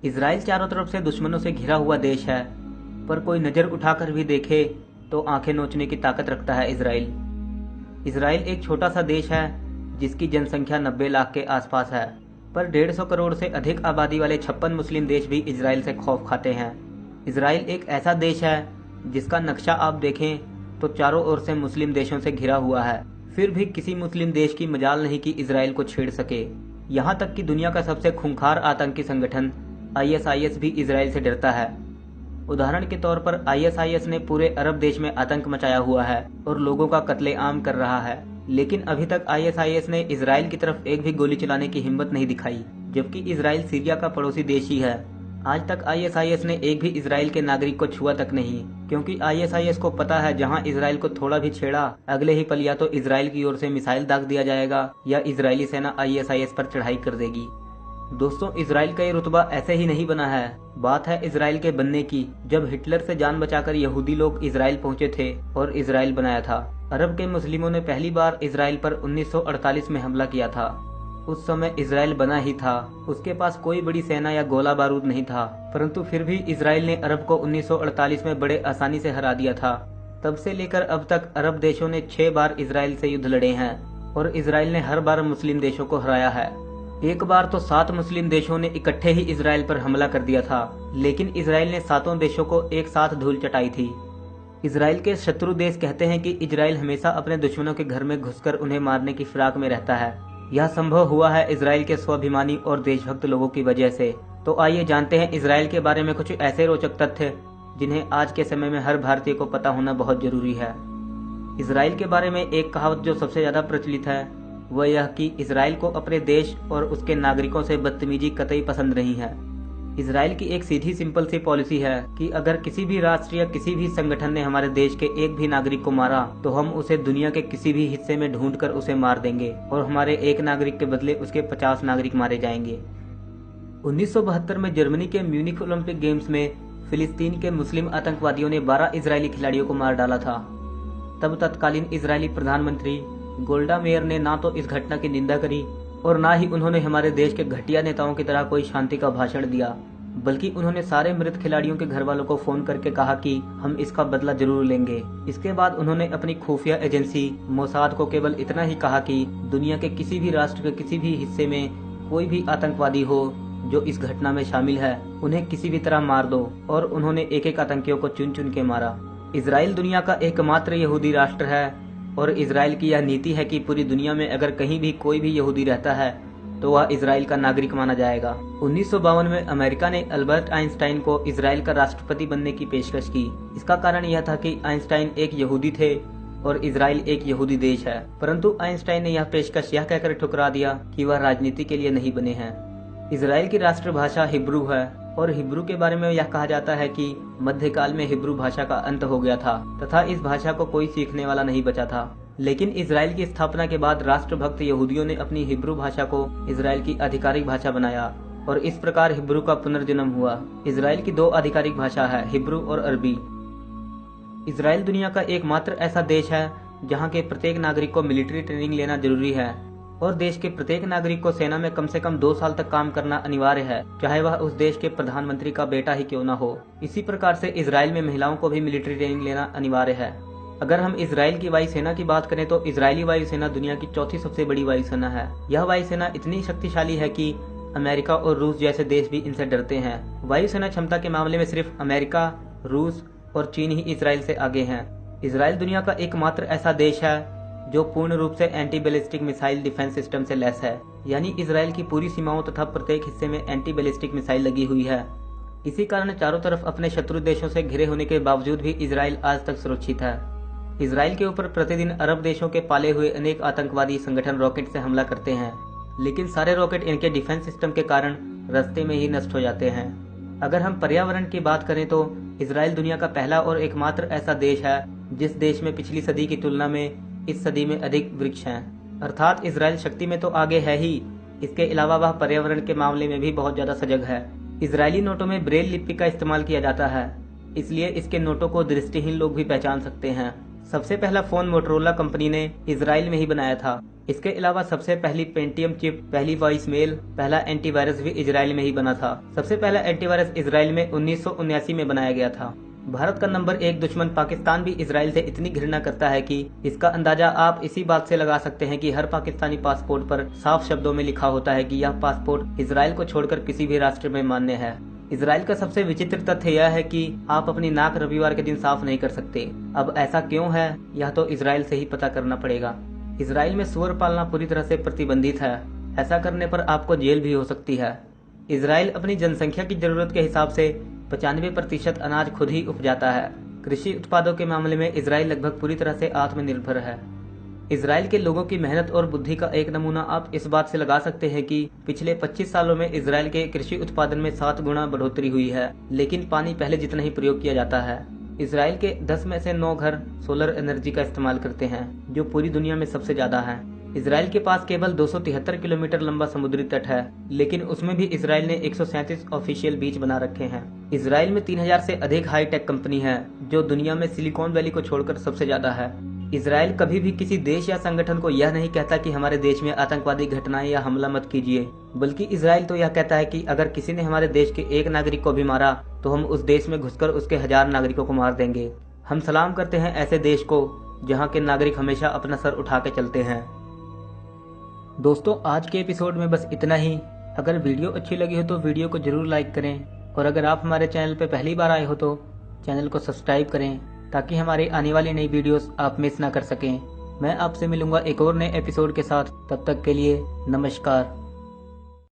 Israel चारों तरफ से दुश्मनों से घिरा हुआ देश है, पर कोई नज़र उठाकर भी देखे तो आंखें नोचने की ताकत रखता है इसराइल। इसराइल एक छोटा सा देश है जिसकी जनसंख्या 90 लाख के आसपास है, पर 150 करोड़ से अधिक आबादी वाले 56 मुस्लिम देश भी इसराइल से खौफ खाते हैं। इसराइल एक ऐसा देश है जिसका नक्शा आप देखें तो चारों ओर से मुस्लिम देशों से घिरा हुआ है, फिर भी किसी मुस्लिम देश की मजाल नहीं कि इसराइल को छेड़ सके। यहाँ तक कि दुनिया का सबसे खूंखार आतंकी संगठन ISIS भी इसराइल से डरता है। उदाहरण के तौर पर ISIS ने पूरे अरब देश में आतंक मचाया हुआ है और लोगों का कत्लेआम कर रहा है, लेकिन अभी तक ISIS ने इसराइल की तरफ एक भी गोली चलाने की हिम्मत नहीं दिखाई, जबकि इसराइल सीरिया का पड़ोसी देश ही है। आज तक ISIS ने एक भी इसराइल के नागरिक को छुआ तक नहीं, क्योंकि ISIS को पता है जहां इसराइल को थोड़ा भी छेड़ा, अगले ही पल या तो इसराइल की ओर से मिसाइल दाग दिया जाएगा या इजरायली सेना ISIS पर चढ़ाई कर देगी। दोस्तों, इसराइल का ये रुतबा ऐसे ही नहीं बना है, बात है इसराइल के बनने की। जब हिटलर से जान बचाकर यहूदी लोग इसराइल पहुंचे थे और इसराइल बनाया था। अरब के मुस्लिमों ने पहली बार इसराइल पर 1948 में हमला किया था। उस समय इसराइल बना ही था, उसके पास कोई बड़ी सेना या गोला बारूद नहीं था, परंतु फिर भी इसराइल ने अरब को 1948 में बड़े आसानी से हरा दिया था। तब से लेकर अब तक अरब देशों ने 6 बार इसराइल से युद्ध लड़े हैं और इसराइल ने हर बार मुस्लिम देशों को हराया है। एक बार तो 7 मुस्लिम देशों ने इकट्ठे ही इसराइल पर हमला कर दिया था, लेकिन इसराइल ने 7 देशों को एक साथ धूल चटाई थी। इसराइल के शत्रु देश कहते हैं कि इसराइल हमेशा अपने दुश्मनों के घर में घुसकर उन्हें मारने की फिराक में रहता है। यह संभव हुआ है इसराइल के स्वाभिमानी और देशभक्त लोगों की वजह से। तो आइए जानते हैं इसराइल के बारे में कुछ ऐसे रोचक तथ्य जिन्हें आज के समय में हर भारतीय को पता होना बहुत जरूरी है। इसराइल के बारे में एक कहावत जो सबसे ज्यादा प्रचलित है वह यह कि इसराइल को अपने देश और उसके नागरिकों से बदतमीजी कतई पसंद नहीं है। इसराइल की एक सीधी सिंपल सी पॉलिसी है कि अगर किसी भी राष्ट्र या किसी भी संगठन ने हमारे देश के एक भी नागरिक को मारा तो हम उसे दुनिया के किसी भी हिस्से में ढूंढकर उसे मार देंगे और हमारे एक नागरिक के बदले उसके 50 नागरिक मारे जाएंगे। 1972 में जर्मनी के म्यूनिख ओलंपिक गेम्स में फिलिस्तीन के मुस्लिम आतंकवादियों ने 12 इजरायली खिलाड़ियों को मार डाला था। तब तत्कालीन इजरायली प्रधानमंत्री गोल्डा मेयर ने ना तो इस घटना की निंदा करी और ना ही उन्होंने हमारे देश के घटिया नेताओं की तरह कोई शांति का भाषण दिया, बल्कि उन्होंने सारे मृत खिलाड़ियों के घर वालों को फोन करके कहा कि हम इसका बदला जरूर लेंगे। इसके बाद उन्होंने अपनी खुफिया एजेंसी मोसाद को केवल इतना ही कहा कि दुनिया के किसी भी राष्ट्र के किसी भी हिस्से में कोई भी आतंकवादी हो जो इस घटना में शामिल है उन्हें किसी भी तरह मार दो, और उन्होंने एक एक आतंकियों को चुन चुन के मारा। इसराइल दुनिया का एकमात्र यहूदी राष्ट्र है और इसराइल की यह नीति है कि पूरी दुनिया में अगर कहीं भी कोई भी यहूदी रहता है तो वह इसराइल का नागरिक माना जाएगा। 1952 में अमेरिका ने अल्बर्ट आइंस्टाइन को इसराइल का राष्ट्रपति बनने की पेशकश की। इसका कारण यह था कि आइंस्टाइन एक यहूदी थे और इसराइल एक यहूदी देश है, परंतु आइंस्टाइन ने यह पेशकश यह कहकर ठुकरा दिया कि वह राजनीति के लिए नहीं बने हैं। इसराइल की राष्ट्रभाषा हिब्रू है और हिब्रू के बारे में यह कहा जाता है कि मध्यकाल में हिब्रू भाषा का अंत हो गया था तथा इस भाषा को कोई सीखने वाला नहीं बचा था। लेकिन इसराइल की स्थापना के बाद राष्ट्रभक्त यहूदियों ने अपनी हिब्रू भाषा को इसराइल की आधिकारिक भाषा बनाया और इस प्रकार हिब्रू का पुनर्जन्म हुआ। इसराइल की 2 आधिकारिक भाषा है, हिब्रू और अरबी। इसराइल दुनिया का एकमात्र ऐसा देश है जहाँ के प्रत्येक नागरिक को मिलिट्री ट्रेनिंग लेना जरूरी है और देश के प्रत्येक नागरिक को सेना में कम से कम 2 साल तक काम करना अनिवार्य है, चाहे वह उस देश के प्रधानमंत्री का बेटा ही क्यों न हो। इसी प्रकार से इसराइल में महिलाओं को भी मिलिट्री ट्रेनिंग लेना अनिवार्य है। अगर हम इसराइल की वायुसेना की बात करें तो इसराइली वायुसेना दुनिया की 4थी सबसे बड़ी वायुसेना है। यह वायुसेना इतनी शक्तिशाली है कि अमेरिका और रूस जैसे देश भी इनसे डरते हैं। वायुसेना क्षमता के मामले में सिर्फ अमेरिका, रूस और चीन ही इसराइल से आगे हैं। इसराइल दुनिया का एकमात्र ऐसा देश है जो पूर्ण रूप से anti ballistic missile defence system से लैस है, यानी इसराइल की पूरी सीमाओं तथा प्रत्येक हिस्से में एंटी बैलिस्टिक मिसाइल लगी हुई है। इसी कारण चारों तरफ अपने शत्रु देशों से घिरे होने के बावजूद भी इसराइल आज तक सुरक्षित है। इसराइल के ऊपर प्रतिदिन अरब देशों के पाले हुए अनेक आतंकवादी संगठन रॉकेट से हमला करते हैं, लेकिन सारे रॉकेट इनके डिफेंस सिस्टम के कारण रास्ते में ही नष्ट हो जाते हैं। अगर हम पर्यावरण की बात करें तो इसराइल दुनिया का पहला और एकमात्र ऐसा देश है जिस देश में पिछली सदी की तुलना में इस सदी में अधिक वृक्ष हैं। अर्थात इसराइल शक्ति में तो आगे है ही, इसके अलावा वह पर्यावरण के मामले में भी बहुत ज्यादा सजग है। इसराइली नोटों में ब्रेल लिपि का इस्तेमाल किया जाता है, इसलिए इसके नोटों को दृष्टिहीन लोग भी पहचान सकते हैं। सबसे पहला फोन मोटरोला कंपनी ने इजराइल में ही बनाया था। इसके अलावा सबसे पहली पेंटियम चिप, पहली वॉइस मेल, पहला एंटीवायरस भी इजराइल में ही बना था। सबसे पहला एंटीवायरस इजराइल में 1979 में बनाया गया था। भारत का नंबर 1 दुश्मन पाकिस्तान भी इजराइल से इतनी घृणा करता है कि इसका अंदाजा आप इसी बात से लगा सकते हैं कि हर पाकिस्तानी पासपोर्ट पर साफ शब्दों में लिखा होता है कि यह पासपोर्ट इजराइल को छोड़कर किसी भी राष्ट्र में मान्य है। इजराइल का सबसे विचित्र तथ्य यह है कि आप अपनी नाक रविवार के दिन साफ नहीं कर सकते। अब ऐसा क्यों है, यह तो इजराइल से ही पता करना पड़ेगा। इजराइल में सूअर पालना पूरी तरह से प्रतिबंधित है। ऐसा करने पर आपको जेल भी हो सकती है। इजराइल अपनी जनसंख्या की जरूरत के हिसाब से 95% अनाज खुद ही उपजाता है। कृषि उत्पादों के मामले में इजराइल लगभग पूरी तरह से आत्मनिर्भर है। इजराइल के लोगों की मेहनत और बुद्धि का एक नमूना आप इस बात से लगा सकते हैं कि पिछले 25 सालों में इजराइल के कृषि उत्पादन में 7 गुना बढ़ोतरी हुई है, लेकिन पानी पहले जितना ही प्रयोग किया जाता है। इजराइल के 10 में से 9 घर सोलर एनर्जी का इस्तेमाल करते हैं, जो पूरी दुनिया में सबसे ज्यादा है। इजराइल के पास केवल 273 किलोमीटर लंबा समुद्री तट है, लेकिन उसमें भी इजराइल ने 137 ऑफिशियल बीच बना रखे हैं। इजराइल में 3000 से अधिक हाईटेक कंपनी है, जो दुनिया में सिलिकॉन वैली को छोड़कर सबसे ज्यादा है। इजराइल कभी भी किसी देश या संगठन को यह नहीं कहता कि हमारे देश में आतंकवादी घटनाएं या हमला मत कीजिए, बल्कि इजराइल तो यह कहता है कि अगर किसी ने हमारे देश के एक नागरिक को भी मारा तो हम उस देश में घुसकर उसके 1000 नागरिकों को मार देंगे। हम सलाम करते हैं ऐसे देश को जहाँ के नागरिक हमेशा अपना सर उठा के चलते हैं। दोस्तों, आज के एपिसोड में बस इतना ही। अगर वीडियो अच्छी लगी हो तो वीडियो को जरूर लाइक करें, और अगर आप हमारे चैनल पर पहली बार आए हो तो चैनल को सब्सक्राइब करें, ताकि हमारी आने वाली नई वीडियोस आप मिस ना कर सकें। मैं आपसे मिलूंगा एक और नए एपिसोड के साथ। तब तक के लिए नमस्कार।